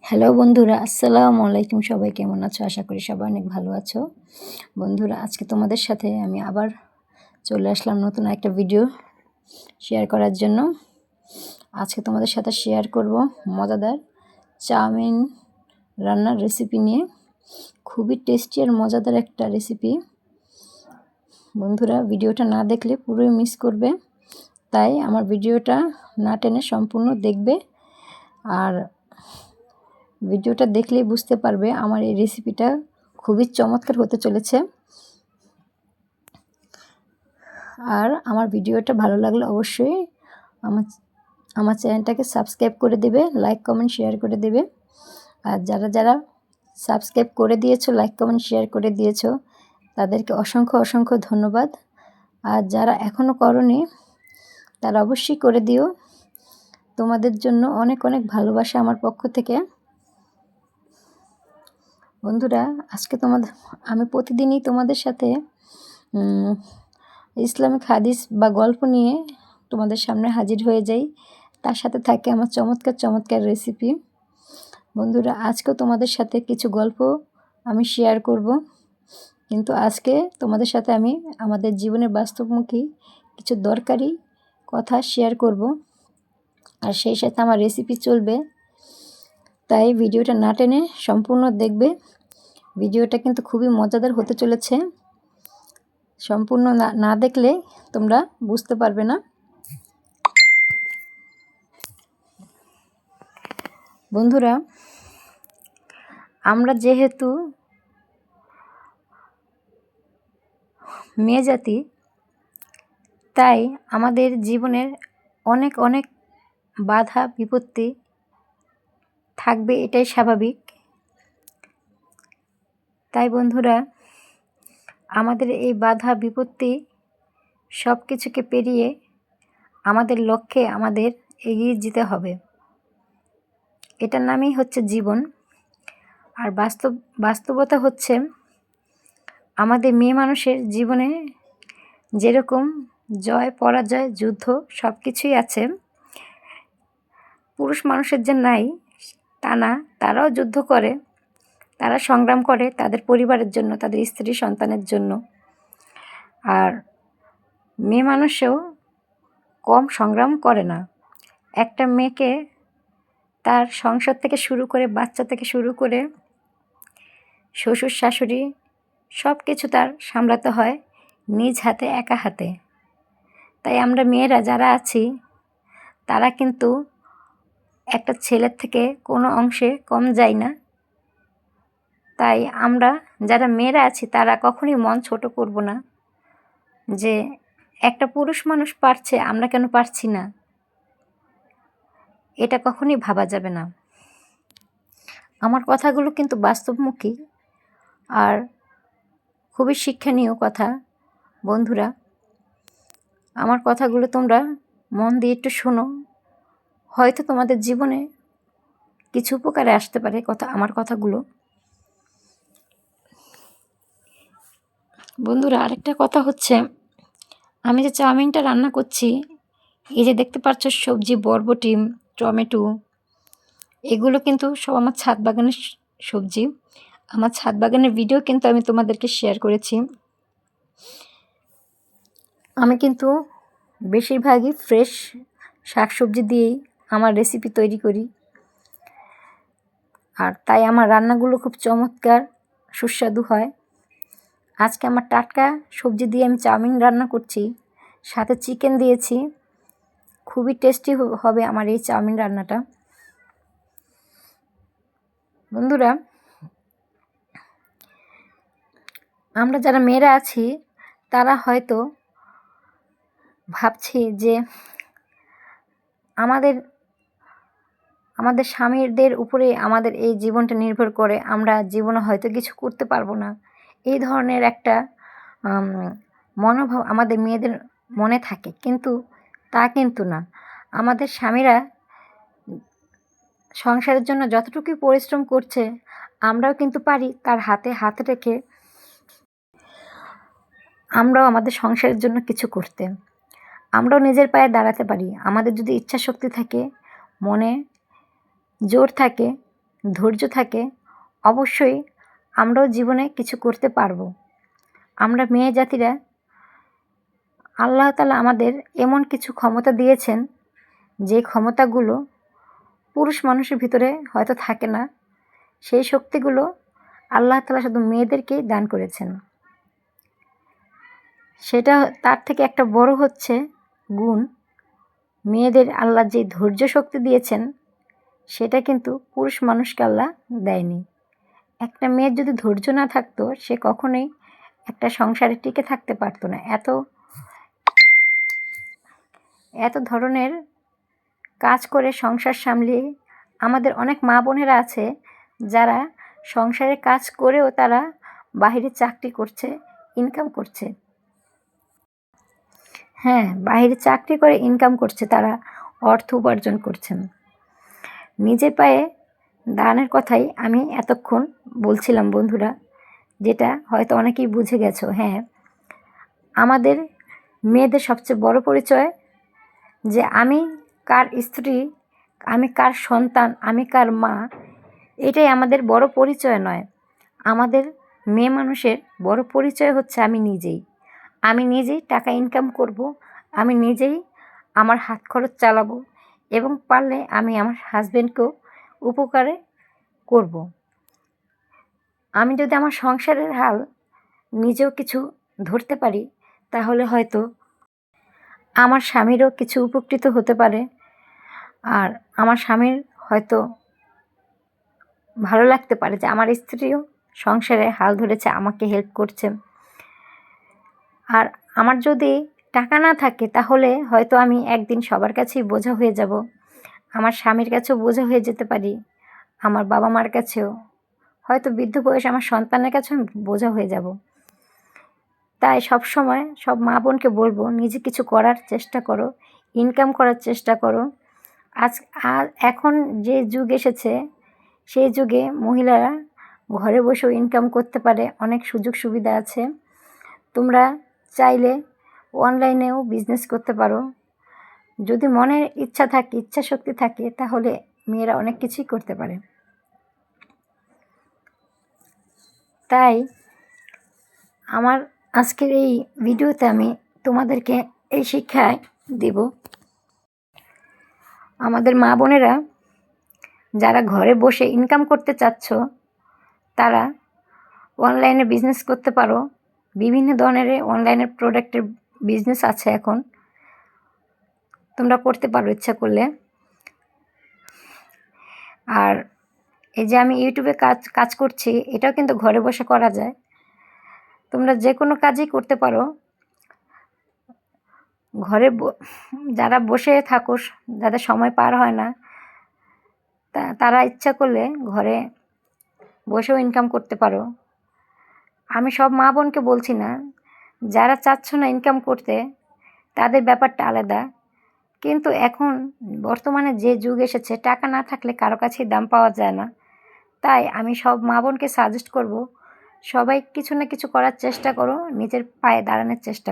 Hello বন্ধুরা, আসসালামু আলাইকুম। সবাই কেমন আছো? আশা করি সবাই অনেক ভালো আছো। বন্ধুরা, আজকে তোমাদের সাথে আমি আবার চলে আসলাম নতুন একটা ভিডিও শেয়ার করার জন্য। আজকে তোমাদের সাথে শেয়ার করব মজাদার চাউমিন রান্নার রেসিপি নিয়ে। খুবই টেস্টি আর মজাদার একটা রেসিপি। বন্ধুরা, ভিডিওটা না দেখলে পুরোই মিস করবে, তাই আমার ভিডিওটা না টেনে সম্পূর্ণ দেখবে। আর ভিডিওটা দেখলেই বুঝতে পারবে আমার এই রেসিপিটা খুবই চমৎকার হতে চলেছে। আর আমার ভিডিওটা ভালো লাগলে অবশ্যই আমার চ্যানেলটাকে সাবস্ক্রাইব করে দেবে, লাইক কমেন্ট শেয়ার করে দেবে। আর যারা যারা সাবস্ক্রাইব করে দিয়েছো, লাইক কমেন্ট শেয়ার করে দিয়েছো, তাদেরকে অসংখ্য অসংখ্য ধন্যবাদ। আর যারা এখনও করনি তারা অবশ্যই করে দিও। তোমাদের জন্য অনেক অনেক ভালোবাসা আমার পক্ষ থেকে। বন্ধুরা, আজকে আমি প্রতিদিনই তোমাদের সাথে ইসলামিক হাদিস বা গল্প নিয়ে তোমাদের সামনে হাজির হয়ে যাই। তার সাথে থাকে আমার চমৎকার চমৎকার রেসিপি। বন্ধুরা, আজকেও তোমাদের সাথে কিছু গল্প আমি শেয়ার করব, কিন্তু আজকে তোমাদের সাথে আমি আমাদের জীবনের বাস্তবমুখী কিছু দরকারি কথা শেয়ার করব, আর সেই সাথে আমার রেসিপি চলবে। তাই ভিডিওটা না টেনে সম্পূর্ণ দেখবে। ভিডিওটা কিন্তু খুবই মজাদার হতে চলেছে। সম্পূর্ণ না দেখলে তোমরা বুঝতে পারবে না। বন্ধুরা, আমরা যেহেতু মেয়ে জাতি, তাই আমাদের জীবনের অনেক অনেক বাধা বিপত্তি থাকবে, এটাই স্বাভাবিক। তাই বন্ধুরা, আমাদের এই বাধা বিপত্তি সব কিছুকে পেরিয়ে আমাদের লক্ষ্যে আমাদের এগিয়ে যেতে হবে। এটার নামই হচ্ছে জীবন। আর বাস্তবতা হচ্ছে আমাদের মেয়ে মানুষের জীবনে যেরকম জয় পরাজয় যুদ্ধ সব কিছুই আছে, পুরুষ মানুষের যে নাই তা না। তারাও যুদ্ধ করে, তারা সংগ্রাম করে তাদের পরিবারের জন্য, তাদের স্ত্রী সন্তানের জন্য। আর মেয়ে মানুষেও কম সংগ্রাম করে না। একটা মেয়েকে তার সংসার থেকে শুরু করে, বাচ্চা থেকে শুরু করে শ্বশুর শাশুড়ি সব কিছু তার সামলাতে হয় নিজ হাতে, একা হাতে। তাই আমরা মেয়েরা যারা আছি তারা কিন্তু একটা ছেলের থেকে কোনো অংশে কম যাই না। তাই আমরা যারা মেয়েরা আছি তারা কখনোই মন ছোট করব না যে একটা পুরুষ মানুষ পারছে, আমরা কেন পারছি না। এটা কখনোই ভাবা যাবে না। আমার কথাগুলো কিন্তু বাস্তবমুখী আর খুবই শিক্ষণীয় কথা। বন্ধুরা, আমার কথাগুলো তোমরা মন দিয়ে একটু শোনো, হয়তো তোমাদের জীবনে কিছু উপকারে আসতে পারে আমার কথাগুলো। বন্ধুরা, আরেকটা কথা হচ্ছে, আমি যে চাউমিনটা রান্না করছি, এই যে দেখতে পাচ্ছ সবজি, বরবটি, টমেটো, এগুলো কিন্তু সব আমার ছাদ বাগানের সবজি। আমার ছাদ বাগানের ভিডিও কিন্তু আমি তোমাদেরকে শেয়ার করেছি। আমি কিন্তু বেশিরভাগই ফ্রেশ শাকসবজি দিয়েই আমার রেসিপি তৈরি করি। আর তাই আমার রান্নাগুলো খুব চমৎকার সুস্বাদু হয়। আজকে আমার টাটকা সবজি দিয়ে আমি চাউমিন রান্না করছি, সাথে চিকেন দিয়েছি। খুবই টেস্টি হবে আমার এই চাউমিন রান্নাটা। বন্ধুরা, আমরা যারা মেয়েরা আছি তারা হয়তো ভাবছি যে আমাদের স্বামীদের উপরে আমাদের এই জীবনটা নির্ভর করে, আমরা জীবনে হয়তো কিছু করতে পারবো না। এই ধরনের একটা মনোভাব আমাদের মেয়েদের মনে থাকে, কিন্তু তা কিন্তু না। আমাদের স্বামীরা সংসারের জন্য যতটুকুই পরিশ্রম করছে, আমরাও কিন্তু পারি তার হাতে হাত রেখে আমরাও আমাদের সংসারের জন্য কিছু করতে। আমরাও নিজের পায়ে দাঁড়াতে পারি। আমাদের যদি ইচ্ছা শক্তি থাকে, মনে জোর থাকে, ধৈর্য থাকে, অবশ্যই আমরাও জীবনে কিছু করতে পারবো। আমরা মেয়ে জাতিরা আল্লাহ তাআলা আমাদের এমন কিছু ক্ষমতা দিয়েছেন, যে ক্ষমতাগুলো পুরুষ মানুষের ভিতরে হয়তো থাকে না। সেই শক্তিগুলো আল্লাহ তাআলা শুধু মেয়েদেরকেই দান করেছেন। সেটা তার থেকে একটা বড় হচ্ছে গুণ, মেয়েদের আল্লাহ যে ধৈর্য শক্তি দিয়েছেন, সেটা কিন্তু পুরুষ মানুষকে আল্লাহ দেয়নি। একটা মেয়ের যদি ধৈর্য না থাকতো, সে কখনোই একটা সংসারে টিকে থাকতে পারতো না। এত ধরনের কাজ করে সংসার সামলিয়ে আমাদের অনেক মা বোনেরা আছে, যারা সংসারের কাজ করেও তারা বাইরে চাকরি করছে, ইনকাম করছে। হ্যাঁ, বাইরে চাকরি করে ইনকাম করছে, তারা অর্থ উপার্জন করছেন। নিজের পায়ে দাঁড়ানোর কথাই আমি এতক্ষণ বলছিলাম বন্ধুরা, যেটা হয়তো অনেকেই বুঝে গেছো। হ্যাঁ, আমাদের মেয়েদের সবচেয়ে বড় পরিচয় যে আমি কার স্ত্রী, আমি কার সন্তান, আমি কার মা, এটাই আমাদের বড় পরিচয় নয়। আমাদের মেয়ে মানুষের বড় পরিচয় হচ্ছে আমি নিজেই টাকা ইনকাম করব, আমি নিজেই আমার হাত খরচ চালাবো, এবং পারলে আমি আমার হাজব্যান্ডকেও উপকারে করব। আমি যদি আমার সংসারের হাল নিজেও কিছু ধরতে পারি, তাহলে হয়তো আমার স্বামীরও কিছু উপকৃত হতে পারে, আর আমার স্বামীর হয়তো ভালো লাগতে পারে যে আমার স্ত্রীও সংসারে হাল ধরেছে, আমাকে হেল্প করছে। আর আমার যদি টাকা না থাকে, তাহলে হয়তো আমি একদিন সবার কাছেই বোঝা হয়ে যাব। আমার স্বামীর কাছেও বোঝা হয়ে যেতে পারি, আমার বাবা মার কাছেও, হয়তো বৃদ্ধ বয়সে আমার সন্তানের কাছেও আমি বোঝা হয়ে যাব। তাই সব সময় সব মা বোনকে বলবো, নিজে কিছু করার চেষ্টা করো, ইনকাম করার চেষ্টা করো। এখন যে যুগ এসেছে, সেই যুগে মহিলারা ঘরে বসেও ইনকাম করতে পারে, অনেক সুযোগ সুবিধা আছে। তোমরা চাইলে অনলাইনেও বিজনেস করতে পারো। যদি মনের ইচ্ছা থাকে, ইচ্ছা শক্তি থাকে, তাহলে মেয়েরা অনেক কিছুই করতে পারে। তাই আমার আজকের এই ভিডিওতে আমি তোমাদেরকে এই শিক্ষায় দেব, আমাদের মা বোনেরা যারা ঘরে বসে ইনকাম করতে চাচ্ছ, তারা অনলাইনে বিজনেস করতে পারো। বিভিন্ন ধরনের অনলাইনের প্রোডাক্টের বিজনেস আছে এখন, তোমরা করতে পারো ইচ্ছা করলে। আর এই যে আমি ইউটিউবে কাজ করছি, এটাও কিন্তু ঘরে বসে করা যায়। তোমরা যে কোনো কাজই করতে পারো। ঘরে যারা বসে থাকো, যাদের সময় পার হয় না, তারা ইচ্ছা করলে ঘরে বসেও ইনকাম করতে পারো। আমি সব মা বোনকে বলছি না, যারা চাচ্ছ না ইনকাম করতে, তাদের ব্যাপারটা আলাদা। কিন্তু এখন বর্তমানে যে যুগ এসেছে, টাকা না থাকলে কারো কাছেই দাম পাওয়া যায় না। তাই আমি সব মা বোনকে সাজেস্ট করব, সবাই কিছু না কিছু করার চেষ্টা করো, নিজের পায়ে দাঁড়ানোর চেষ্টা।